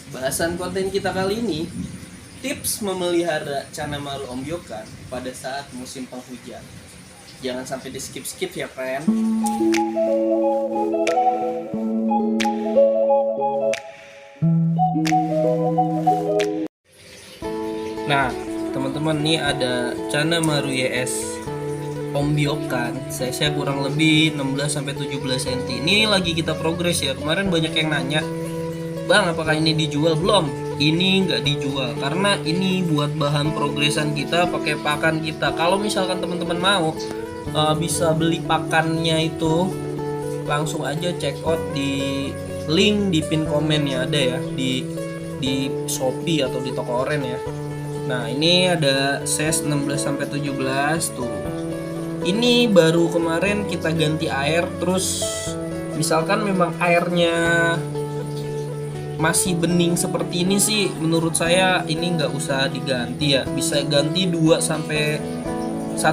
Bahasan konten kita kali ini, tips memelihara Chanamaru ombyokan pada saat musim penghujan. Jangan sampai di skip-skip ya, friend. Nah, teman-teman, nih ada Chanamaru YS ombyokan. Saya kurang lebih 16-17 cm. Ini lagi kita progres ya. Kemarin banyak yang nanya, "Bang, apakah ini dijual?" Belum. Ini nggak dijual karena ini buat bahan progresan kita, pakai pakan kita. Kalau misalkan teman-teman mau bisa beli pakannya itu, langsung aja check out di link di pin komen ya, ada ya di Shopee atau di toko oren ya. Nah, ini ada size 16-17 tuh. Ini baru kemarin kita ganti air, terus misalkan memang airnya masih bening seperti ini sih, menurut saya ini nggak usah diganti ya. Bisa ganti 1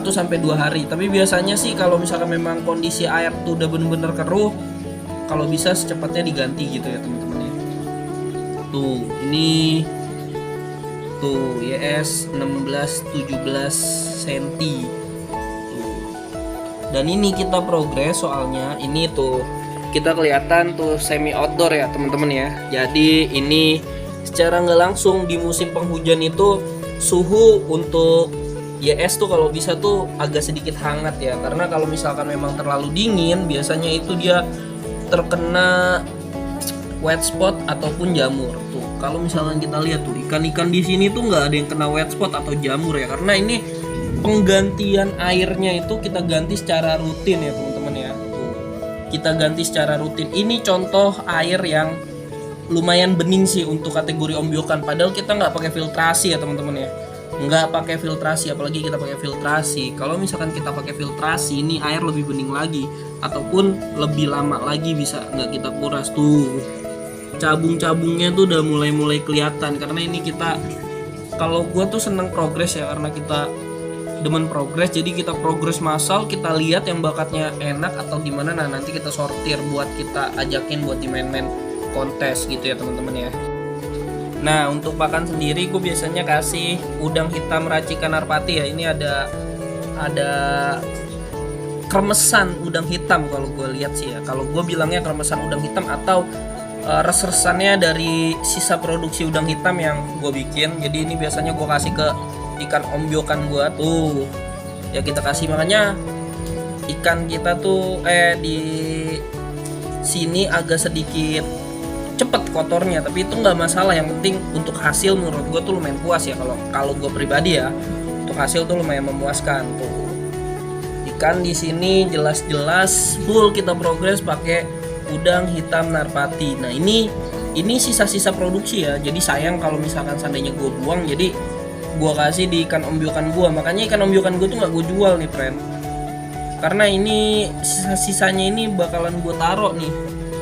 sampai 2 hari. Tapi biasanya sih kalau misalkan memang kondisi air tuh udah bener-bener keruh, kalau bisa secepatnya diganti gitu ya teman-teman ya. Tuh, ini tuh YS 16-17 cm. Dan ini kita progres soalnya ini tuh kita kelihatan tuh semi outdoor ya teman-teman ya. Jadi ini secara nggak langsung di musim penghujan itu suhu untuk YS tuh kalau bisa tuh agak sedikit hangat ya. Karena kalau misalkan memang terlalu dingin, biasanya itu dia terkena wet spot ataupun jamur. Tuh kalau misalkan kita lihat tuh ikan-ikan di sini tuh nggak ada yang kena wet spot atau jamur ya. Karena ini penggantian airnya itu kita ganti secara rutin ya teman-teman ya. Kita ganti secara rutin. Ini contoh air yang lumayan bening sih untuk kategori ombyokan. Padahal kita nggak pakai filtrasi ya teman-teman ya. Nggak pakai filtrasi, apalagi kita pakai filtrasi. Kalau misalkan kita pakai filtrasi, ini air lebih bening lagi, ataupun lebih lama lagi bisa nggak kita kuras tuh. Cabung-cabungnya tuh udah mulai kelihatan. Karena ini kita, kalau gue tuh seneng progres ya, karena kita demen progres, jadi kita progres massal, kita lihat yang bakatnya enak atau gimana, nah nanti kita sortir buat kita ajakin buat di main-main kontes gitu ya teman-teman ya. Nah, untuk pakan sendiri gue biasanya kasih udang hitam racikan Narpati ya. Ini ada kremesan udang hitam kalau gue lihat sih ya. Kalau gue bilangnya kremesan udang hitam atau res-resannya dari sisa produksi udang hitam yang gue bikin. Jadi ini biasanya gue kasih ke ikan ombyokan gua tuh ya, kita kasih. Makanya ikan kita tuh di sini agak sedikit cepet kotornya, tapi itu nggak masalah. Yang penting untuk hasil menurut gua tuh lumayan puas ya. Kalau gua pribadi ya, untuk hasil tuh lumayan memuaskan tuh. Ikan di sini jelas-jelas full kita progres pakai udang hitam Narpati. Nah, ini sisa-sisa produksi ya. Jadi sayang kalau misalkan seandainya gua buang, jadi gua kasih di ikan ombyokan gua. Makanya ikan ombyokan gua tuh nggak gua jual nih friend, karena ini sisa-sisanya ini bakalan gua taruh nih.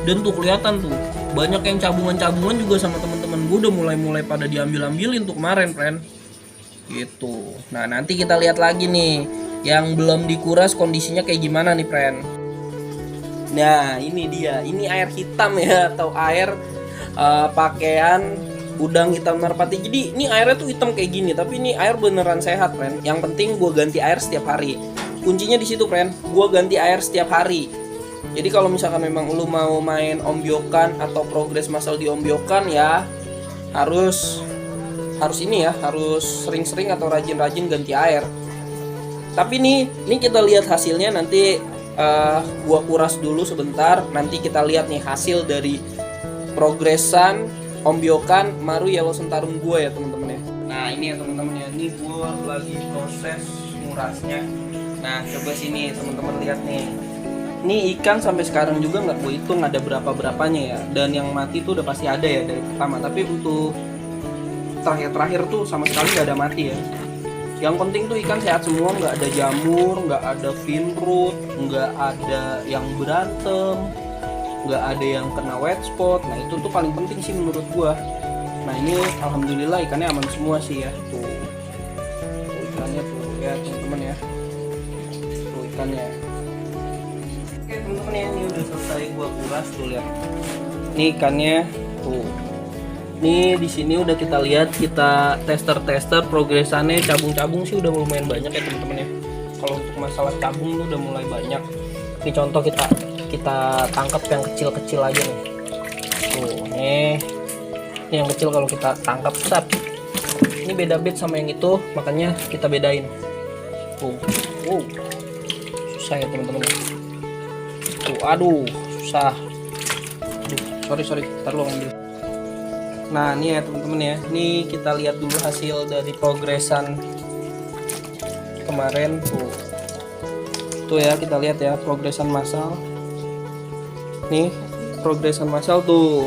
Dan tuh kelihatan tuh banyak yang cabungan juga sama teman-teman gua udah mulai pada diambil-ambilin tuh kemarin friend gitu. Nah, nanti kita lihat lagi nih yang belum dikuras kondisinya kayak gimana nih friend. Nah, ini dia, ini air hitam ya, atau air pakaian udang hitam Narpati. Jadi ini airnya tuh hitam kayak gini, tapi ini air beneran sehat friend. Yang penting gue ganti air setiap hari. Kuncinya di situ friend, gue ganti air setiap hari. Jadi kalau misalkan memang lu mau main ombyokan atau progres massal di ombyokan ya, harus ini ya, harus sering-sering atau rajin-rajin ganti air. Tapi ini kita lihat hasilnya nanti. Gua kuras dulu sebentar, nanti kita lihat nih hasil dari progresan ombyokan Maru Yellow Sentarum gue ya teman-teman ya. Nah, ini ya teman-teman ya, ini gue lagi proses ngurasnya. Nah, coba sini teman-teman lihat nih. Ini ikan sampai sekarang juga nggak gue hitung ada berapanya ya. Dan yang mati tuh udah pasti ada ya dari pertama. Tapi untuk terakhir tuh sama sekali nggak ada mati ya. Yang penting tuh ikan sehat semua, nggak ada jamur, nggak ada fin root, nggak ada yang berantem, nggak ada yang kena wet spot. Nah, itu tuh paling penting sih menurut gua. Nah, ini alhamdulillah ikannya aman semua sih ya. Tuh ikannya tuh ya teman-teman ya. Tuh ikannya. Oke teman-teman ya, ini udah selesai gua kuras tuh lihat. Ini ikannya tuh. Nih di sini udah kita lihat, kita tester progresannya. Cabung-cabung sih udah lumayan banyak ya teman-teman ya. Kalau untuk masalah cabung tuh udah mulai banyak. Ini contoh kita tangkap yang kecil-kecil aja nih. Tuh, nih yang kecil kalau kita tangkap set. Ini beda bed sama yang itu, makanya kita bedain. Tuh, susah ya teman-teman. Tuh, aduh, susah. Aduh, sorry, ntar lo ngambil. Nah ini ya teman-teman ya, ini kita lihat dulu hasil dari progresan kemarin. Tuh ya, kita lihat ya progresan massal. Nih progresan massal tuh,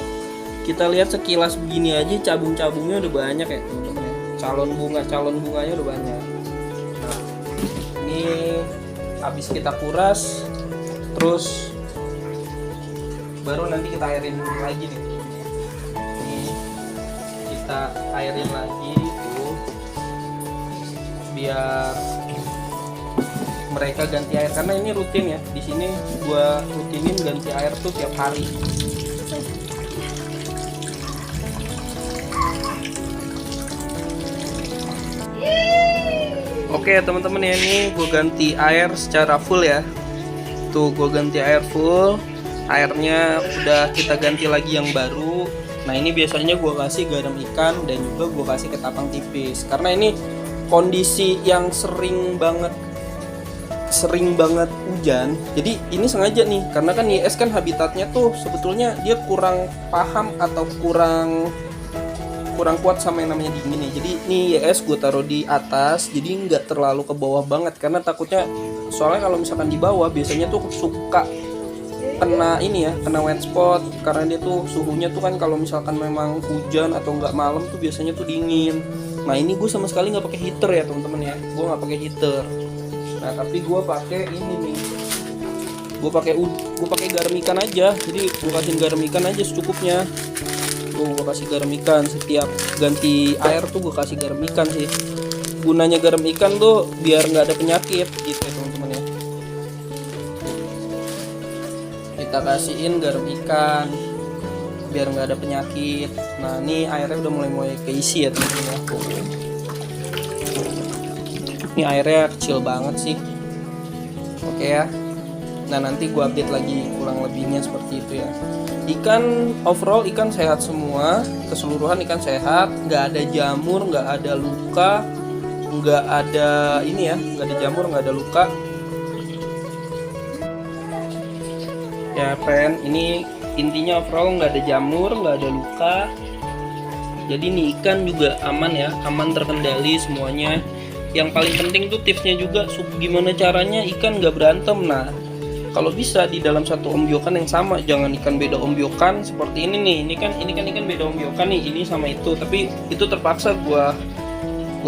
kita lihat sekilas begini aja cabung-cabungnya udah banyak ya teman-teman ya. Calon bunganya udah banyak. Nah ini habis kita kuras, terus baru nanti kita airin lagi nih. Kita airin lagi tuh biar mereka ganti air, karena ini rutin ya. Di sini gua rutinin ganti air tuh tiap hari. Oke teman-teman ya, ini gue ganti air secara full ya. Tuh gue ganti air full, airnya udah kita ganti lagi yang baru. Nah ini biasanya gue kasih garam ikan dan juga gue kasih ketapang tipis, karena ini kondisi yang sering banget hujan. Jadi ini sengaja nih, karena kan YS kan habitatnya tuh sebetulnya dia kurang paham atau kurang kuat sama yang namanya dingin nih. Jadi ini YS gue taruh di atas, jadi nggak terlalu ke bawah banget, karena takutnya soalnya kalau misalkan di bawah biasanya tuh suka kena ini ya, kena wet spot, karena dia tuh suhunya tuh kan kalau misalkan memang hujan atau nggak malam tuh biasanya tuh dingin. Nah ini gue sama sekali nggak pakai heater ya teman-teman ya, gue nggak pakai heater. Nah tapi gue pakai ini nih, gue pakai garam ikan aja. Jadi gue kasih garam ikan aja secukupnya. Gue kasih garam ikan setiap ganti air tuh, gue kasih garam ikan sih. Gunanya garam ikan tuh biar nggak ada penyakit gitu ya teman-teman ya. Kita kasihin garam ikan biar nggak ada penyakit. Nah ini airnya udah mulai keisi ya teman-teman ya. Ini airnya kecil banget sih. Oke ya. Nah nanti gua update lagi kurang lebihnya seperti itu ya. Ikan overall ikan sehat semua, keseluruhan ikan sehat, nggak ada jamur, nggak ada luka, nggak ada ini ya, nggak ada jamur, nggak ada luka. Ya friend, ini intinya overall nggak ada jamur, nggak ada luka. Jadi nih ikan juga aman ya, aman terkendali semuanya. Yang paling penting tuh tipsnya juga gimana caranya ikan nggak berantem. Nah kalau bisa di dalam satu ombyokan yang sama, jangan ikan beda ombyokan seperti ini nih. Ini kan ikan beda ombyokan nih, ini sama itu. Tapi itu terpaksa gua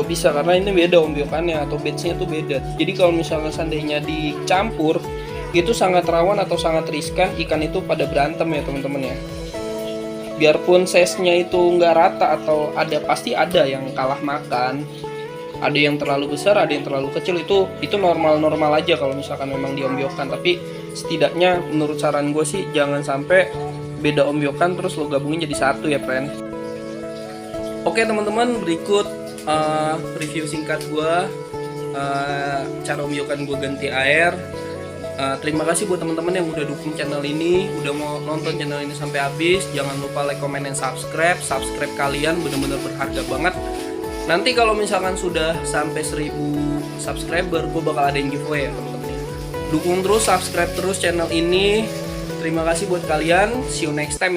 bisa karena ini beda ombyokannya atau batchnya tuh beda. Jadi kalau misalnya seandainya dicampur, itu sangat rawan atau sangat riskan ikan itu pada berantem ya teman-teman ya. Biarpun size-nya itu nggak rata atau pasti ada yang kalah makan, ada yang terlalu besar, ada yang terlalu kecil, itu normal aja kalau misalkan memang diombyokan. Tapi setidaknya menurut saran gue sih jangan sampai beda ombyokan terus lo gabungin jadi satu ya friend. Oke teman-teman, berikut review singkat gue cara ombyokan gue ganti air. Terima kasih buat teman-teman yang udah dukung channel ini, udah mau nonton channel ini sampai habis. Jangan lupa like, comment, dan subscribe. Subscribe kalian bener-bener berharga banget. Nanti kalau misalkan sudah sampai 1000 subscriber, gue bakal adain giveaway ya teman-teman. Dukung terus, subscribe terus channel ini. Terima kasih buat kalian. See you next time ya.